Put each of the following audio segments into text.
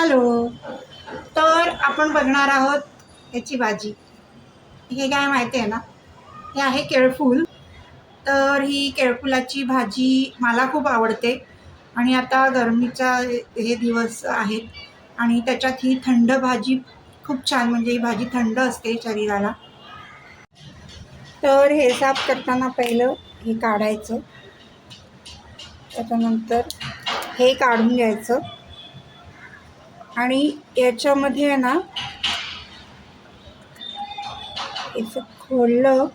Hello. तर आपण बघणार आहोत याची भाजी. हे काय माहिती आहे ना, हे आहे केळफूल. तर ही केळफुलाची भाजी मला खूप आवडते आणि आता गरमीचा हे दिवस आहेत आणि त्याच्यात ही थंड भाजी खूप छान, म्हणजे ही भाजी थंड असते शरीराला. तर हे साफ करताना पहिलं हे काढायचं, त्याच्यानंतर हे काढून घ्यायचं आणि याच्यामध्ये आहे ना, याचं खोललं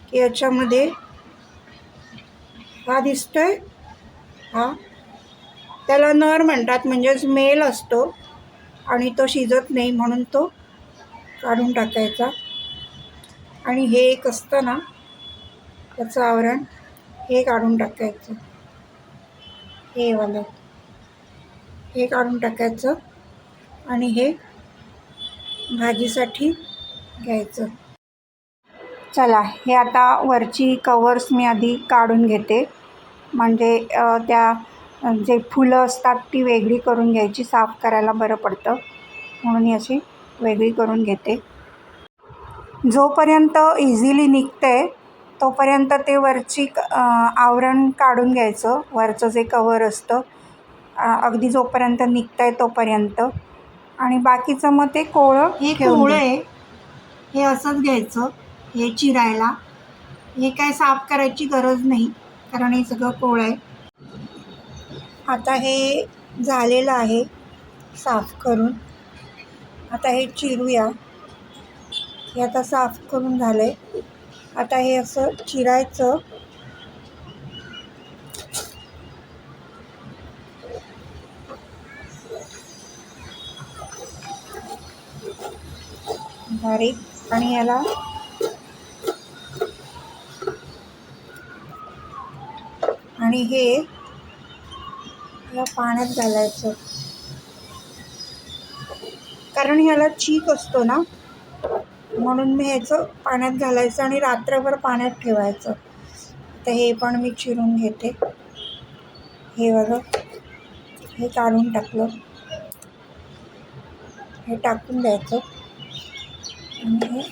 की याच्यामध्ये हा दिसतोय, हा त्याला नर म्हणतात, म्हणजेच मेल असतो आणि तो शिजत नाही म्हणून तो काढून टाकायचा. आणि हे एक असतं ना त्याचं आवरण, हे काढून टाकायचं, हे वालं हे काढून टाकायचं आणि हे भाजीसाठी घ्यायचं. चला, हे आता वरची कवर्स मी आधी काढून घेते, म्हणजे त्या जे फुलं असतात ती वेगळी करून घ्यायची, साफ करायला बरं पडतं म्हणून ही अशी वेगळी करून घेते. जोपर्यंत इझिली निघते तोपर्यंत ते वरची आवरण काढून घ्यायचं, वरचं जे कवर असतं, अगदी जोपर्यंत निघतं आहे तोपर्यंत. आणि बाकीचं मग ते कोवळं, हे कोवळं आहे, हे असंच घ्यायचं. हे चिरायला, हे काय साफ करायची गरज नाही कारण हे सगळं कोवळं आहे. आता हे झालेलं आहे साफ करून. आता हे चिरूया. हे आता साफ करून झालं आहे. आता हे असं चिरायचं. बारीक, आणि याला आणि हे या पाण्यात घालायचं, कारण ह्याला चीक असतो ना, म्हणून मी ह्याचं पाण्यात घालायचं आणि रात्रभर पाण्यात ठेवायचं. तर हे पण मी चिरून घेते. हे बघा, हे काढून टाकलं, हे टाकून द्यायचं आणि हे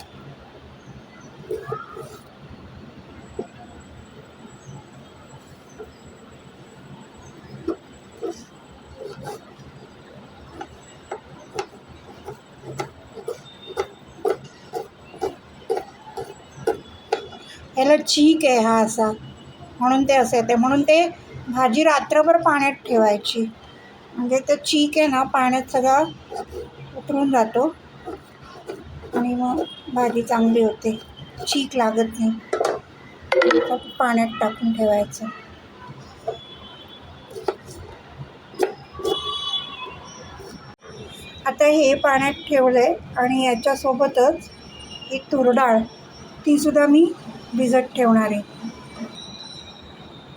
ह्याला चीक आहे हा असा, म्हणून ते असं येते. म्हणून ते भाजी रात्रभर पाण्यात ठेवायची, म्हणजे ते चीक आहे ना पाण्यात सगळा उतरून जातो आणि मग भाजी चांगली होते, चीक लागत नाही. पाण्यात टाकून ठेवायचं. आता हे पाण्यात ठेवलं आहे आणि याच्यासोबतच ही तूर डाळ, तीसुद्धा मी भिजत ठेवणार आहे.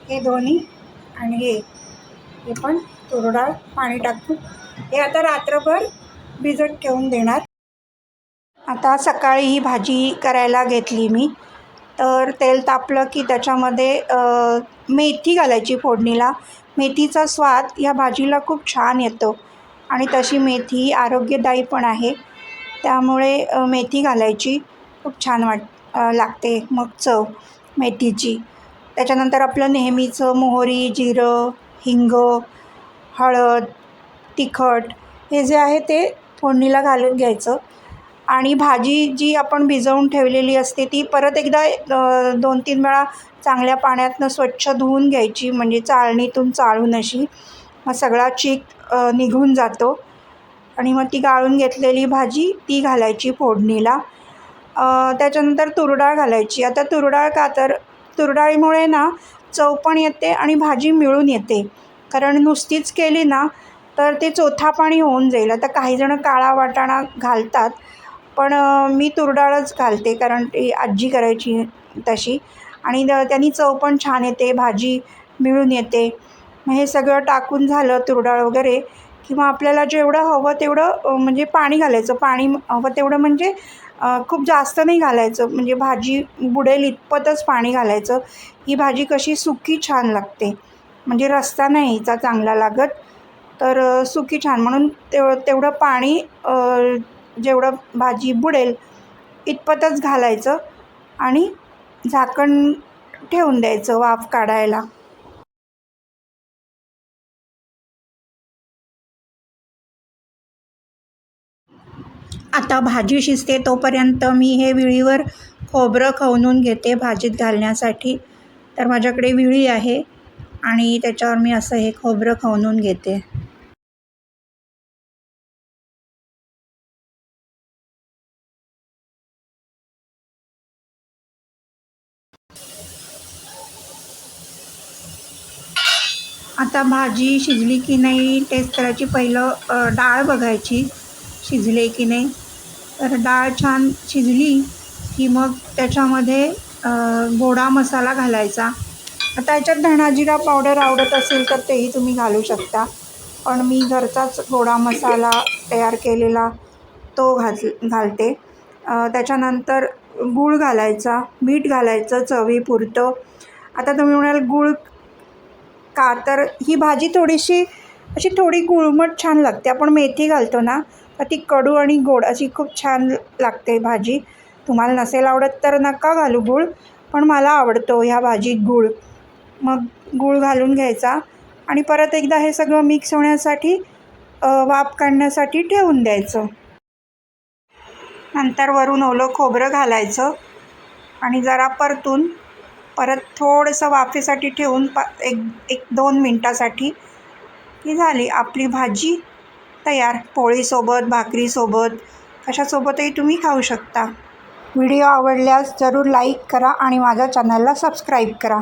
हे दोन्ही आणि हे पण तूर डाळ पाणी टाकून हे आता रात्रभर भिजत ठेवून देणार. आता सकाळी ही भाजी करायला घेतली मी, तर तेल तापलं की त्याच्यामध्ये मेथी घालायची फोडणीला. मेथीचा स्वाद या भाजीला खूप छान येतो आणि तशी मेथी आरोग्यदायी पण आहे, त्यामुळे मेथी घालायची, खूप छान लागते मग चव मेथीची. त्याच्यानंतर आपलं नेहमीचं मोहरी, जिरं, हिंग, हळद, तिखट हे जे आहे ते फोडणीला घालून घ्यायचं. आणि भाजी जी आपण भिजवून ठेवलेली असते ती परत एकदा 2-3 वेळा चांगल्या पाण्यातनं स्वच्छ धुवून घ्यायची, म्हणजे चाळणीतून चाळून अशी, मग सगळा चीक निघून जातो. आणि मग ती गाळून घेतलेली भाजी ती घालायची फोडणीला. त्याच्यानंतर तुरडाळ घालायची. आता तुरडाळ का, तर तुरडाळीमुळे ना चव पण येते आणि भाजी मिळून येते, कारण नुसतीच केली ना तर ते चोथापाणी होऊन जाईल. आता काहीजणं काळा वाटाणा घालतात, पण मी तुरडाळच घालते कारण ती आजी करायची तशी, आणि त्यांनी चव पण छान येते, भाजी मिळून येते. मग हे सगळं टाकून झालं तुरडाळ वगैरे, किंवा आपल्याला जेवढं हवं तेवढं म्हणजे पाणी घालायचं. पाणी हवं तेवढं म्हणजे खूप जास्त नाही घालायचं, म्हणजे भाजी बुडेल इतपतच पाणी घालायचं. ही भाजी कशी सुकी छान लागते, म्हणजे रस्सा नाही हिचा चांगला लागत. तर सुकी छान, म्हणून तेवढं पाणी जेवढं भाजी बुडेल इतपतच घालायचं आणि झाकण ठेवून द्यायचं वाफ काढायला. आता भाजी शिजते तोपर्यंत मी हे विळीवर खोबरं खवणून घेते भाजीत घालण्यासाठी. तर माझ्याकडे विळी आहे आणि त्याच्यावर मी असं हे खोबरं खवणून घेते. आता भाजी शिजली की नाही टेस्ट करायची. पहिलं डाळ बघायची शिजले की नाही. तर डाळ छान शिजली की मग त्याच्यामध्ये गोडा मसाला घालायचा. आता याच्यात धणा जिरा पावडर आवडत असेल तर तेही तुम्ही घालू शकता, पण मी घरचाच गोडा मसाला तयार केलेला तो घालते. त्याच्यानंतर गूळ घालायचा, मीठ घालायचं चवीपुरतं. आता तुम्ही म्हणाल गूळ का, तर ही भाजी थोडीशी अशी थोडी गुळमट छान लागते. आपण मेथी घालतो ना तर ती कडू आणि गोड अशी खूप छान लागते भाजी. तुम्हाला नसेल आवडत तर नका घालू गूळ, पण मला आवडतो ह्या भाजीत गूळ. मग गूळ घालून घ्यायचा आणि परत एकदा हे सगळं मिक्स होण्यासाठी वाफ काढण्यासाठी ठेवून द्यायचं. नंतर वरून ओलं खोबरं घालायचं आणि जरा परतून परत थोडंसं वाफेसाठी ठेवून एक 2 मिनटासाठी की झाली आपली भाजी तयार. पोळीसोबत, भाकरीसोबत, कशासोबतही तुम्ही खाऊ शकता. व्हिडिओ आवडल्यास जरूर लाईक करा आणि माझ्या चॅनलला सबस्क्राईब करा.